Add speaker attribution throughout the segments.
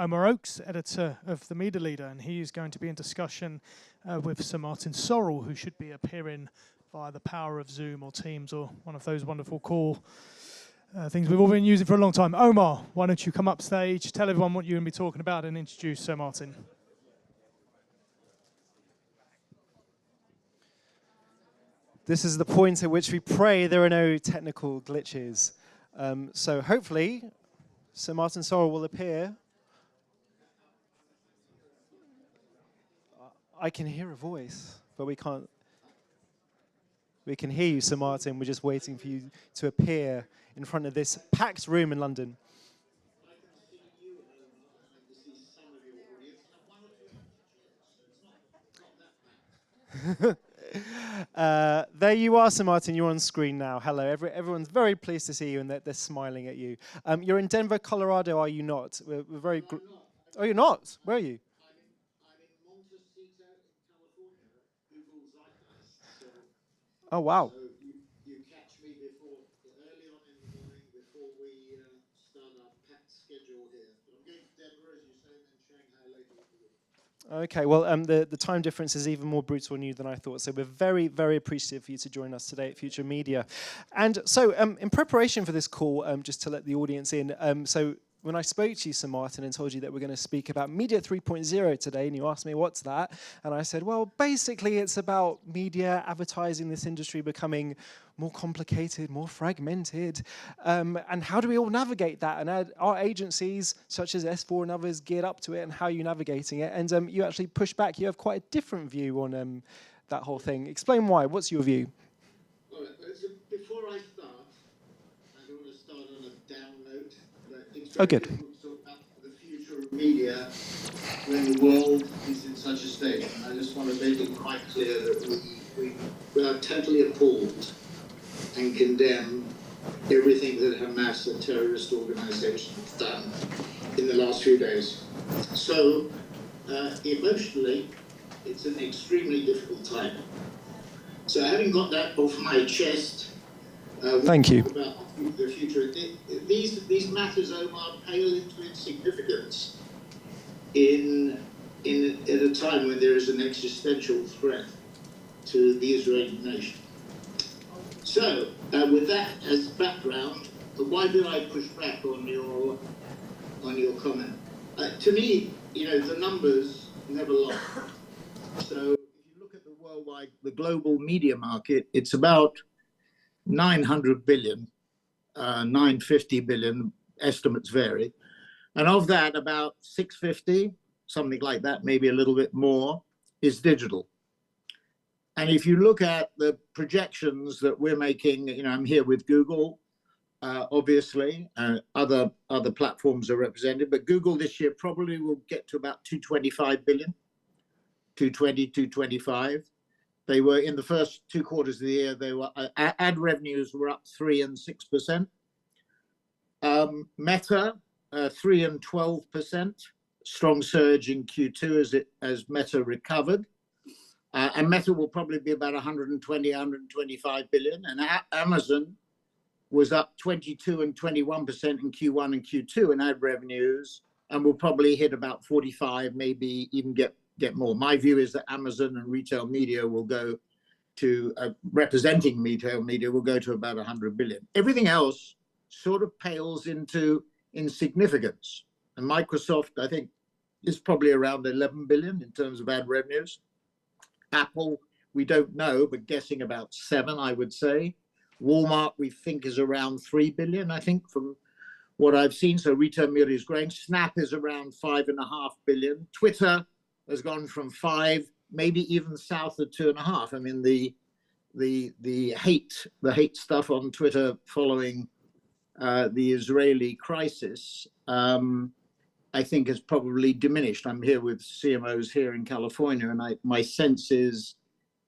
Speaker 1: Omar Oakes, editor of The Media Leader, and he is going to be in discussion with Sir Martin Sorrell, who should be appearing via the power of Zoom or Teams or one of those wonderful call things we've all been using for a long time. Omar, why don't you come up stage, tell everyone what you're going to be talking about, and introduce Sir Martin.
Speaker 2: This is the point at which we pray there are no technical glitches. So hopefully, Sir Martin Sorrell will appear. I can hear a voice, but we can't. We can hear you, Sir Martin. We're just waiting for you to appear in front of this packed room in London.
Speaker 3: I can see you, and I can see some of your audience. One or two extra chairs, so it's not that bad.
Speaker 2: There you are, Sir Martin. You're on screen now. Hello. Everyone's very pleased to see you, and they're smiling at you. You're in Denver, Colorado, are you not? We're very.
Speaker 3: No, I'm not.
Speaker 2: Oh, you're not? Where are you?
Speaker 3: I'm in Montecito, in California, Google Zeitgeist. So,
Speaker 2: Oh, wow.
Speaker 3: so you catch me early on in the morning before we start our packed schedule here. So I'm going to Denver, as you say, and then Shanghai later in the week.
Speaker 2: Okay, well, the time difference is even more brutal on you than I thought, so we're very, very appreciative for you to join us today at Future Media. And so, in preparation for this call, just to let the audience in, so when I spoke to you, Sir Martin, and told you that we're going to speak about Media 3.0 today, and you asked me, what's that? And I said, well, basically it's about media, advertising, this industry becoming more complicated, more fragmented, and how do we all navigate that? And our agencies, such as S4 and others, geared up to it, and how are you navigating it? And you actually push back. You have quite a different view on that whole thing. Explain why. What's your view?
Speaker 3: All right, so before I start, I don't want to start on a down note. It's very difficult to talk about the future of media when the world is in such a state. And I just want to make it quite clear that we are totally appalled and condemn everything that Hamas, a terrorist organization, has done in the last few days. So, emotionally, it's an extremely difficult time. So having got that off my chest,
Speaker 2: Thank you.
Speaker 3: About the future, these matters, Omar, pale into insignificance at a time when there is an existential threat to the Israeli nation. So, with that as background, why did I push back on your comment? To me, the numbers never lie. So, if you look at the global media market, it's about 900 billion, 950 billion, estimates vary. And of that, about 650, something like that, maybe a little bit more, is digital. And if you look at the projections that we're making, I'm here with Google, obviously, other platforms are represented, but Google this year probably will get to about 225 billion, 220, 225. They were in the first 2 quarters of the year, they were ad revenues were up 3% and 6%. Meta, 3% and 12%, strong surge in Q2 as Meta recovered. And Meta will probably be about 120, 125 billion. And Amazon was up 22 and 21% in Q1 and Q2 in ad revenues, and will probably hit about 45, maybe even get more. My view is that Amazon and retail media will go to, representing retail media, will go to about 100 billion. Everything else sort of pales into insignificance. And Microsoft, I think, is probably around 11 billion in terms of ad revenues. Apple, we don't know, but guessing about 7, I would say. Walmart, we think, is around 3 billion, I think, from what I've seen. So retail media is growing. Snap is around 5.5 billion. Twitter has gone from 5, maybe even south of 2.5. I mean, the hate stuff on Twitter following the Israeli crisis, I think has probably diminished. I'm here with CMOs here in California, and my sense is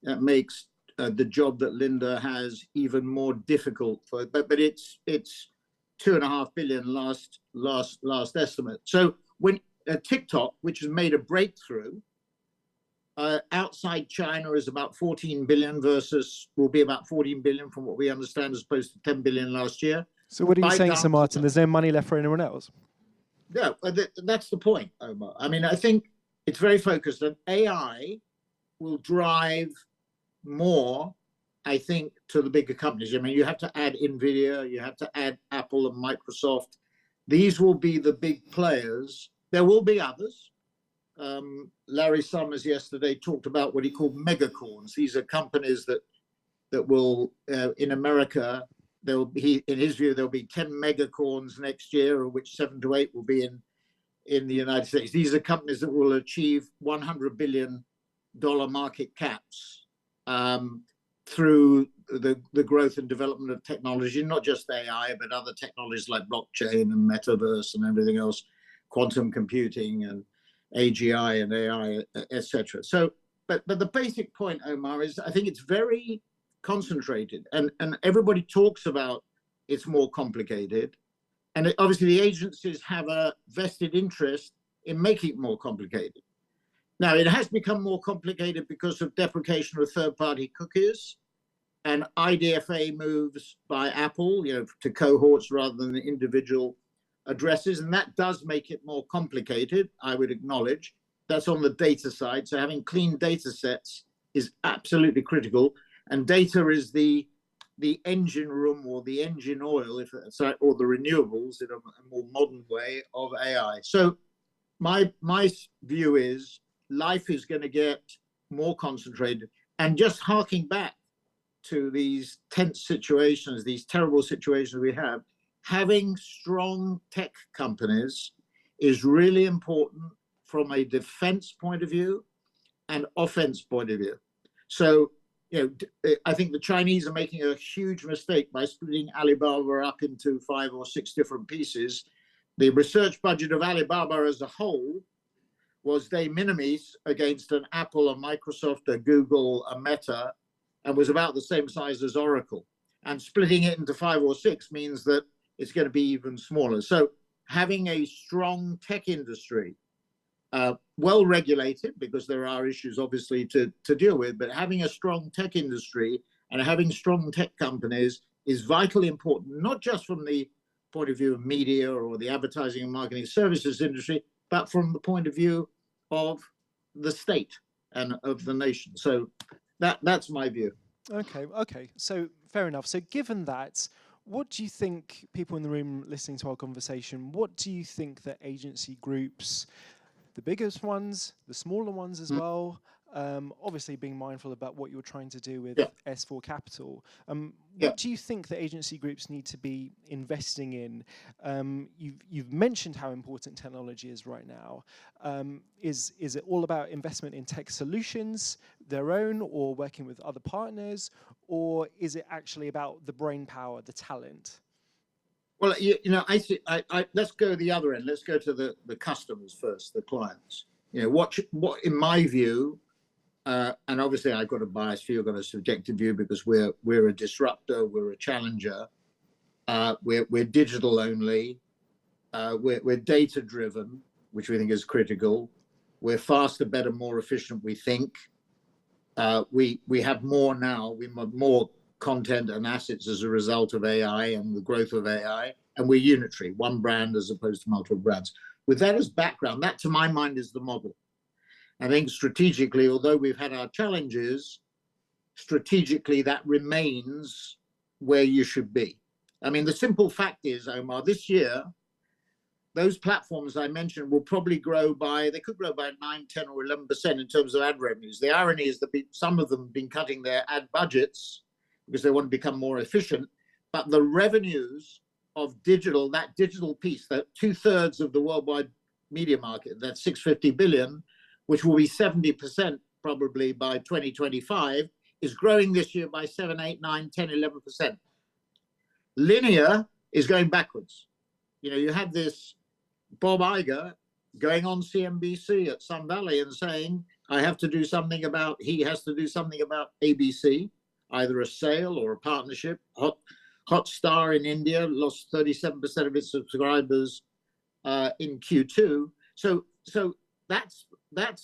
Speaker 3: that makes the job that Linda has even more difficult for. But it's 2.5 billion last estimate. So when TikTok, which has made a breakthrough, outside China is about 14 billion versus will be about 14 billion from what we understand, as opposed to 10 billion last year.
Speaker 2: So what are you saying, Sir Martin? There's no money left for anyone else?
Speaker 3: Yeah, that's the point, Omar. I mean, I think it's very focused, and AI will drive more, I think, to the bigger companies. I mean, you have to add Nvidia, you have to add Apple and Microsoft. These will be the big players. There will be others. Larry Summers yesterday talked about what he called megacorns. These are companies that will, in America, in his view, there'll be 10 megacorns next year, of which 7 to 8 will be in the United States. These are companies that will achieve $100 billion market caps through the growth and development of technology, not just AI, but other technologies like blockchain and metaverse and everything else, quantum computing and AGI and AI, etc. So, but the basic point, Omar, is I think it's very concentrated, and everybody talks about it's more complicated, and obviously the agencies have a vested interest in making it more complicated. Now, it has become more complicated because of deprecation of third-party cookies and IDFA moves by Apple, to cohorts rather than individual addresses, and that does make it more complicated, I would acknowledge. That's on the data side. So having clean data sets is absolutely critical, and data is the engine room or the engine oil, or the renewables in a more modern way of AI. So my view is life is going to get more concentrated, and just harking back to these tense situations, these terrible situations we have, having strong tech companies is really important from a defense point of view and offense point of view. So, I think the Chinese are making a huge mistake by splitting Alibaba up into 5 or 6 different pieces. The research budget of Alibaba as a whole was de minimis against an Apple, a Microsoft, a Google, a Meta, and was about the same size as Oracle. And splitting it into 5 or 6 means that it's going to be even smaller. So having a strong tech industry, well regulated, because there are issues obviously to deal with, but having a strong tech industry and having strong tech companies is vitally important, not just from the point of view of media or the advertising and marketing services industry, but from the point of view of the state and of the nation. So that's my view.
Speaker 2: Okay. So fair enough. So given that, what do you think, people in the room listening to our conversation, what do you think that agency groups, the biggest ones, the smaller ones as well, obviously being mindful about what you're trying to do with S4 Capital, what do you think that agency groups need to be investing in? You've mentioned how important technology is right now. Is it all about investment in tech solutions, their own, or working with other partners, or is it actually about the brain power, the talent?
Speaker 3: Well, I see. Let's go the other end. Let's go to the customers first, the clients. What in my view, and obviously I've got a biased view, I've got a subjective view, because we're a disruptor, we're a challenger, we're digital only, we're data driven, which we think is critical. We're faster, better, more efficient, we think. We have more now. We have more content and assets as a result of AI and the growth of AI, and we're unitary, one brand as opposed to multiple brands. With that as background, that to my mind is the model. I think strategically, although we've had our challenges, strategically that remains where you should be. I mean, the simple fact is, Omar, this year, those platforms I mentioned will probably grow by 9, 10 or 11% in terms of ad revenues. The irony is that some of them have been cutting their ad budgets because they want to become more efficient, but the revenues of digital, that digital piece, that 2/3 of the worldwide media market, that's 650 billion, which will be 70% probably by 2025, is growing this year by 7, 8, 9, 10, 11%. Linear is going backwards. You have this Bob Iger going on CNBC at Sun Valley and saying, he has to do something about ABC, either a sale or a partnership. Hotstar in India lost 37% of its subscribers in Q2. So that's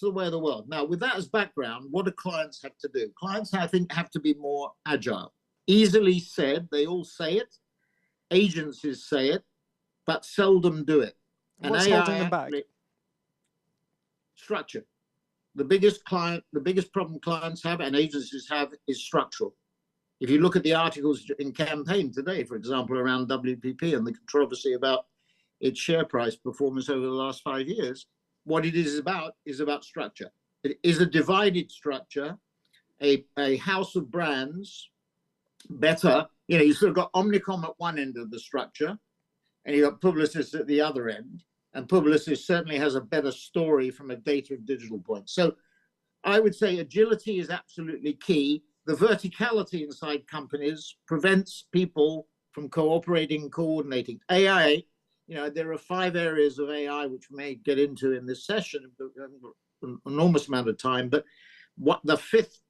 Speaker 3: the way of the world. Now, with that as background, what do clients have to do? Clients, I think, have to be more agile. Easily said, they all say it. Agencies say it, but seldom do it. And
Speaker 2: What's
Speaker 3: AI
Speaker 2: holding them back?
Speaker 3: actually, structure. The biggest problem clients have and agencies have is structural. If you look at the articles in Campaign today, for example, around WPP and the controversy about its share price performance over the last 5 years, what it is about structure. It is a divided structure, a house of brands, better. You sort of got Omnicom at one end of the structure, and you got Publicis at the other end. And Publicis certainly has a better story from a data and digital point. So I would say agility is absolutely key. The verticality inside companies prevents people from cooperating and coordinating. AI, there are 5 areas of AI which we may get into in this session, an enormous amount of time. But what the fifth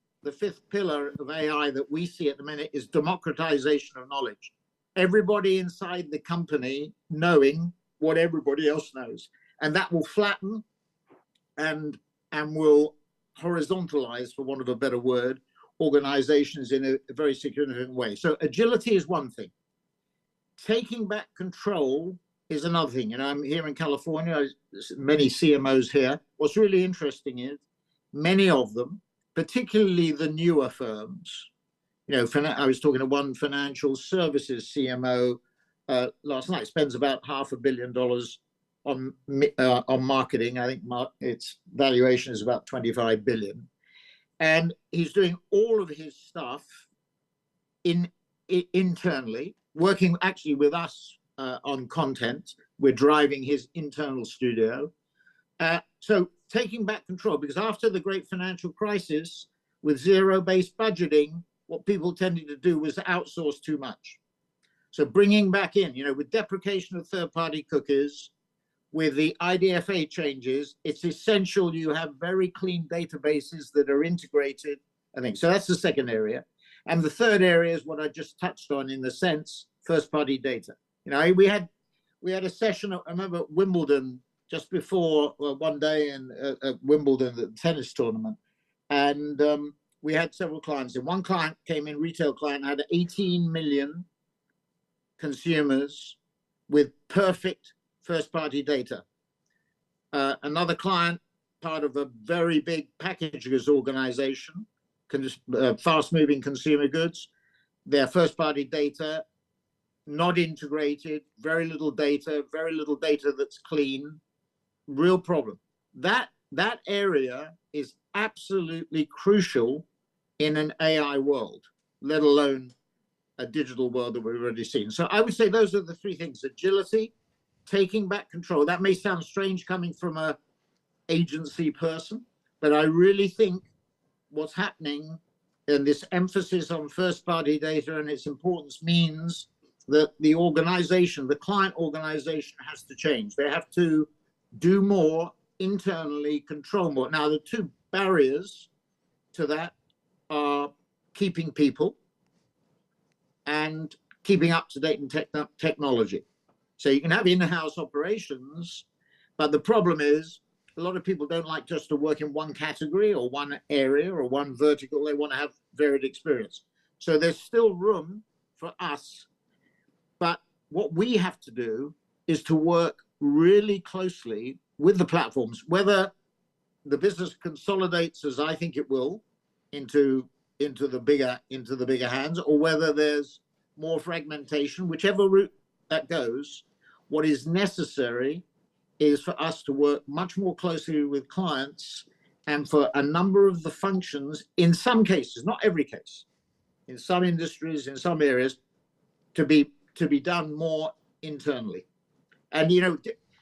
Speaker 3: pillar of AI that we see at the minute is democratization of knowledge. Everybody inside the company knowing what everybody else knows, and that will flatten and will horizontalize, for want of a better word, organizations in a very significant way. So agility is one thing. Taking back control is another thing. I'm here in California, many CMOs here. What's really interesting is many of them, particularly the newer firms, I was talking to one financial services CMO last night, spends about $500 million on marketing. I think its valuation is about 25 billion. And he's doing all of his stuff internally, working actually with us on content. We're driving his internal studio. So taking back control, because after the great financial crisis, with zero-based budgeting, what people tended to do was outsource too much. So bringing back in, with deprecation of third-party cookies, with the IDFA changes, it's essential you have very clean databases that are integrated, I think. So that's the second area. And the third area is what I just touched on, in the sense, first-party data. We had a session, I remember at Wimbledon, just before one day at Wimbledon, the tennis tournament. And we had several clients. And one client came in, retail client, had 18 million consumers with perfect first-party data. Another client, part of a very big packagers organization, fast-moving consumer goods, their first-party data not integrated, very little data that's clean, real problem. That area is absolutely crucial in an AI world, let alone a digital world that we've already seen. So I would say those are the 3 things: agility, taking back control. That may sound strange coming from an agency person, but I really think what's happening and this emphasis on first-party data and its importance means that the organization, the client organization, has to change. They have to do more internally, control more. Now, the 2 barriers to that are keeping people and keeping up to date in technology. So you can have in-house operations, but the problem is a lot of people don't like just to work in one category or one area or one vertical. They want to have varied experience. So there's still room for us. But what we have to do is to work really closely with the platforms, whether the business consolidates, as I think it will, into the bigger hands, or whether there's more fragmentation, whichever route that goes. What is necessary is for us to work much more closely with clients, and for a number of the functions, in some cases, not every case, in some industries, in some areas, to be done more internally. And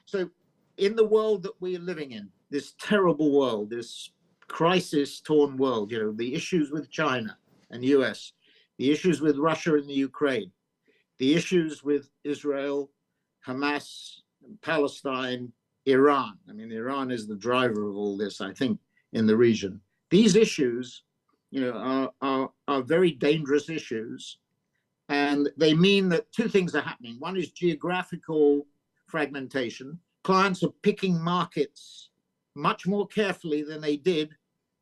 Speaker 3: so in the world that we are living in, this terrible world, this crisis-torn world, the issues with China and US, the issues with Russia and the Ukraine, the issues with Israel, Hamas, Palestine, Iran. I mean, Iran is the driver of all this, I think, in the region. These issues, are very dangerous issues, and they mean that 2 things are happening. One is geographical fragmentation. Clients are picking markets much more carefully than they did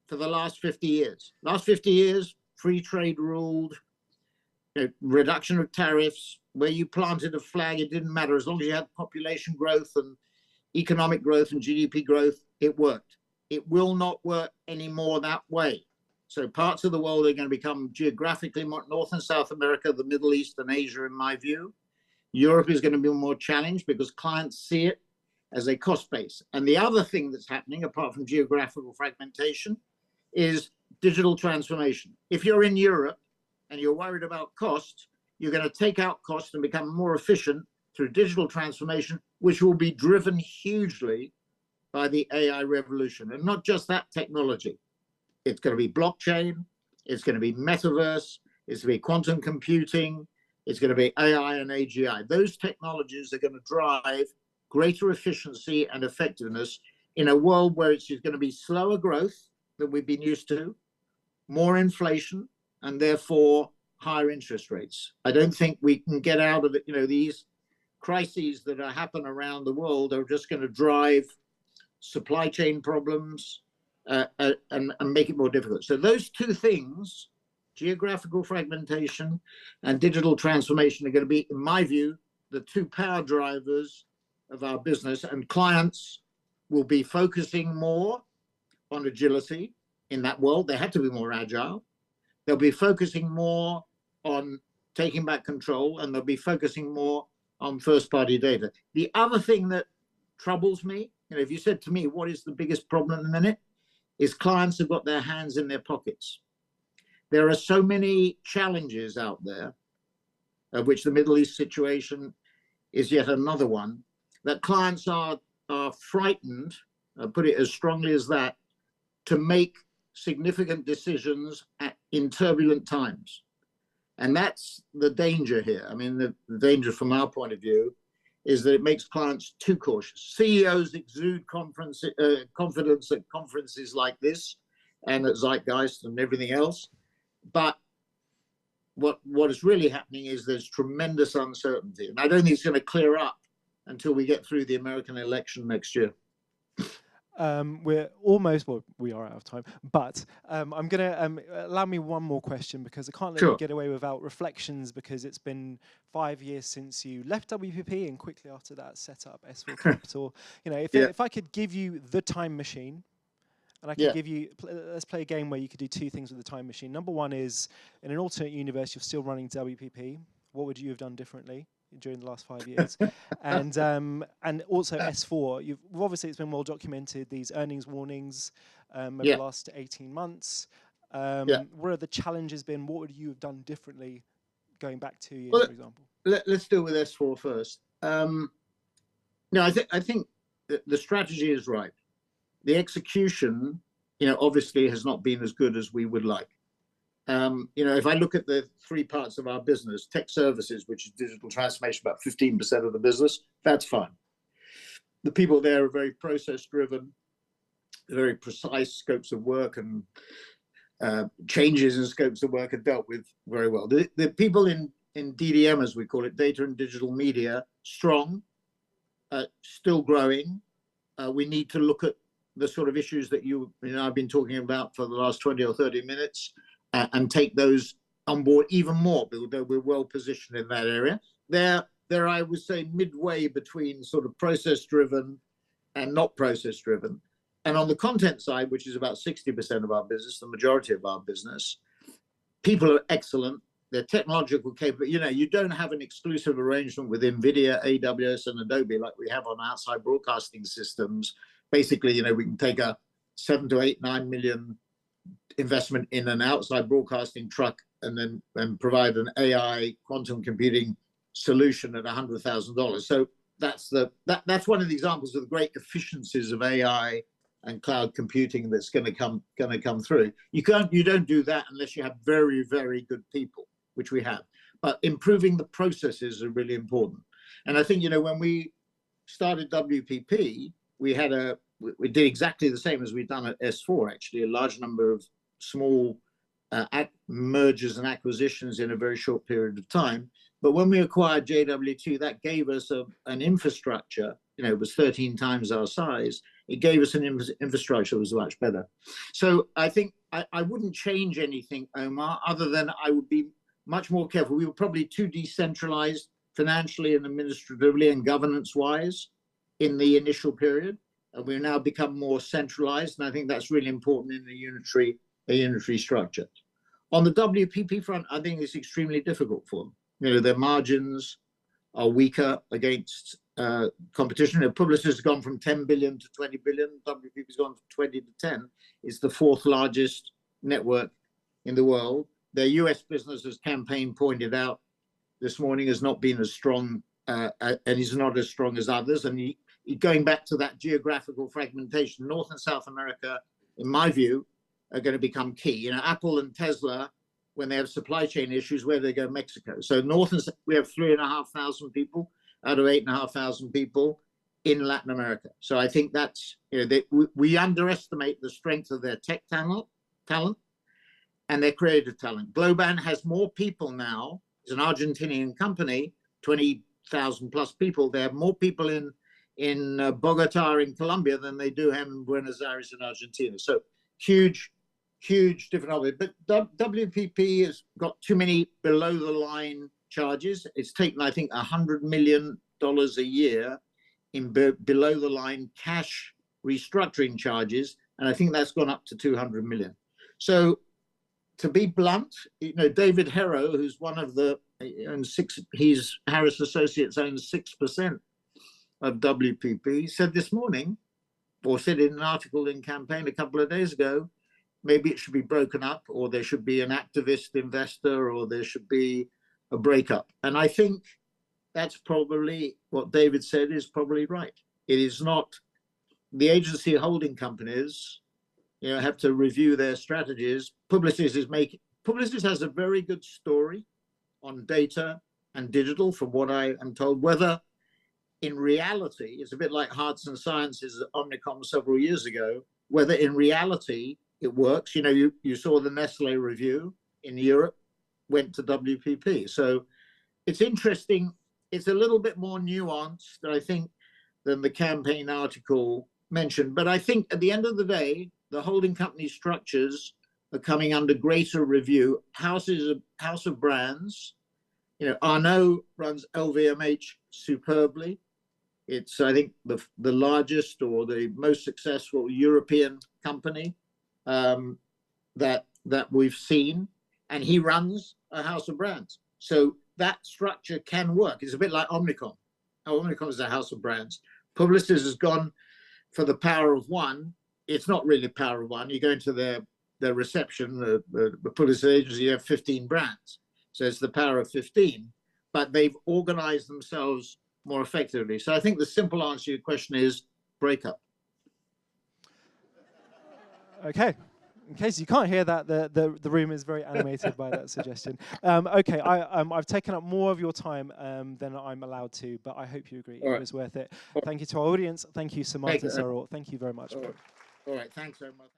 Speaker 3: for the last 50 years. Last 50 years, free trade ruled, reduction of tariffs. Where you planted a flag, it didn't matter as long as you had population growth and economic growth and GDP growth, it worked. It will not work anymore that way. So parts of the world are going to become geographically more North and South America, the Middle East and Asia, in my view. Europe is going to be more challenged because clients see it as a cost base. And the other thing that's happening, apart from geographical fragmentation, is digital transformation. If you're in Europe and you're worried about cost, you're going to take out cost and become more efficient through digital transformation, which will be driven hugely by the AI revolution. And not just that technology. It's going to be blockchain, it's going to be metaverse, it's going to be quantum computing, it's going to be AI and AGI. Those technologies are going to drive greater efficiency and effectiveness in a world where it's going to be slower growth than we've been used to, more inflation, and therefore higher interest rates. I don't think we can get out of it. These crises that are happening around the world are just going to drive supply chain problems and make it more difficult. So those two things, geographical fragmentation and digital transformation, are going to be, in my view, the two power drivers of our business. And clients will be focusing more on agility in that world. They had to be more agile. They'll be focusing more on taking back control, and they'll be focusing more on first-party data. The other thing that troubles me, if you said to me, what is the biggest problem in a minute, is clients have got their hands in their pockets. There are so many challenges out there, of which the Middle East situation is yet another one, that clients are frightened, I'll put it as strongly as that, to make significant decisions in turbulent times. And that's the danger here. I mean, the danger from our point of view is that it makes clients too cautious. CEOs exude confidence at conferences like this and at Zeitgeist and everything else. But what is really happening is there's tremendous uncertainty. And I don't think it's going to clear up until we get through the American election next year.
Speaker 2: We're almost, well, we are out of time, but I'm going to allow me one more question, because I can't let you get away without reflections, because it's been 5 years since you left WPP and quickly after that set up S4 Capital. If I could give you the time machine, and I could give you, let's play a game where you could do two things with the time machine. Number one is, in an alternate universe, you're still running WPP. What would you have done differently during the last 5 years? And also S4, obviously it's been well documented, these earnings warnings over the last 18 months. What are the challenges been? What would you have done differently going back 2 years, for example?
Speaker 3: Let's deal with S4 first. No, I think the strategy is right. The execution, obviously has not been as good as we would like. If I look at the three parts of our business, tech services, which is digital transformation, about 15% of the business, that's fine. The people there are very process-driven, very precise scopes of work, and changes in scopes of work are dealt with very well. The people in DDM, as we call it, data and digital media, strong, still growing. We need to look at the sort of issues that I've been talking about for the last 20 or 30 minutes and take those on board even more, although we're well positioned in that area. They're, I would say, midway between sort of process-driven and not process-driven. And on the content side, which is about 60% of our business, the majority of our business, people are excellent. They're technological capable. You don't have an exclusive arrangement with NVIDIA, AWS, and Adobe like we have on outside broadcasting systems. Basically, we can take a 7 to 8, 9 million investment in an outside broadcasting truck and then provide an AI quantum computing solution at $100,000. So that's one of the examples of the great efficiencies of AI and cloud computing that's going to come through. You don't do that unless you have very, very good people, which we have. But improving the processes are really important. And I think when we started WPP, we did exactly the same as we've done at S4. Actually, a large number of small mergers and acquisitions in a very short period of time. But when we acquired JW2, that gave us an infrastructure. It was 13 times our size. It gave us an infrastructure that was much better. So I think I wouldn't change anything, Omar, other than I would be much more careful. We were probably too decentralized financially and administratively and governance-wise. in the initial period. And we've now become more centralized, and I think that's really important in a unitary structure. On the WPP front, I think it's extremely difficult for them. You know, their margins are weaker against competition. Publicis has gone from 10 billion to 20 billion. WPP has gone from 20 to 10. It's the fourth largest network in the world. Their US business, as Campaign pointed out this morning, has not been as strong and is not as strong as others. And going back to that geographical fragmentation, North and South America, in my view, are going to become key. You know, Apple and Tesla, when they have supply chain issues, where they go? Mexico. So we have 3,500 people out of 8,500 people in Latin America. So I think that's, you know, we underestimate the strength of their tech talent and their creative talent. Globant has more people now. It's an Argentinian company, 20,000 plus people. They have more people in Bogota in Colombia than they do in Buenos Aires in Argentina. So huge different of it. But WPP has got too many below the line charges. It's taken, I think, $100 million a year in below the line cash restructuring charges. And I think that's gone up to 200 million. So to be blunt, you know, David Herro, who's one of the, he's Harris Associates owns 6% of WPP, said this morning, or said in an article in Campaign a couple of days ago, maybe it should be broken up, or there should be an activist investor, or there should be a breakup. And I think that's probably what David said is probably right. It is not the agency holding companies, you know, have to review their strategies. Publicis has a very good story on data and digital, from what I am told. Whether in reality, it's a bit like Hearts and Sciences at Omnicom several years ago, whether in reality it works. You know, you saw the Nestle review in Europe went to WPP. So it's interesting. It's a little bit more nuanced, I think, than the Campaign article mentioned. But I think at the end of the day, the holding company structures are coming under greater review. House of brands. You know, Arnaud runs LVMH superbly. It's, I think, the largest or the most successful European company that we've seen, and he runs a house of brands. So that structure can work. It's a bit like Omnicom. Omnicom is a house of brands. Publicis has gone for the power of one. It's not really power of one. You go into their reception, the Publicis agency, you have 15 brands. So it's the power of 15, but they've organized themselves more effectively. So I think the simple answer to your question is breakup.
Speaker 2: Okay. In case you can't hear that, the room is very animated by that suggestion. Okay, I've taken up more of your time than I'm allowed to, but I hope you agree it was worth it. Thank you to our audience. Thank you, Sir Martin Sorrell. Thank you very much.
Speaker 3: All right, thanks very much.